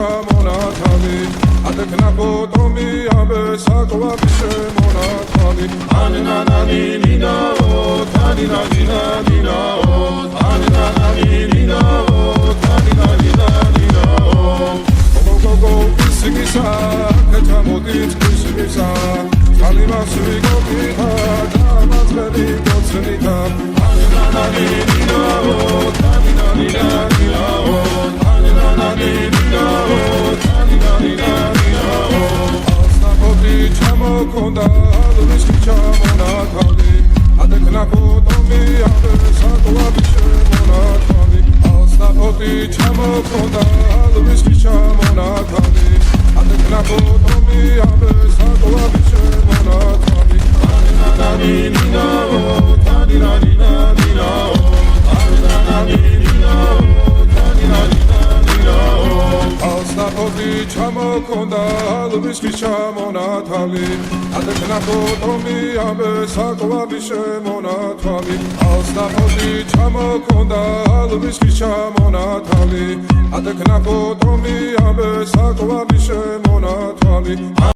მონათალი ადეკნა ფოტომი აბე საკვაფიშე მონათალი ანანანი ნინაო თანინა ნინა ნინაო ანანანი ნინაო თანინა ნინა ნინაო გოგო ისგისა ქეთამოდით ისგისა ალიმასვი გოგითა დამაწყები გოცნითა ანანანი ნინაო თანინა ნინა ნინაო ანანანი Konda almış çamonatali adekna potomi abe sakwabishe monatali asna poti chamo konda almış çamonatali adekna potomi abe sakwabishe monatali ananani ninao tanina nina ninao ananani ninao tanina nina ninao asna poti chamo konda almış çamonatali adekna potomi abe sakwabishe monatali asna poti chamo konda almış çamonatali adekna potomi abe sakwabishe monatali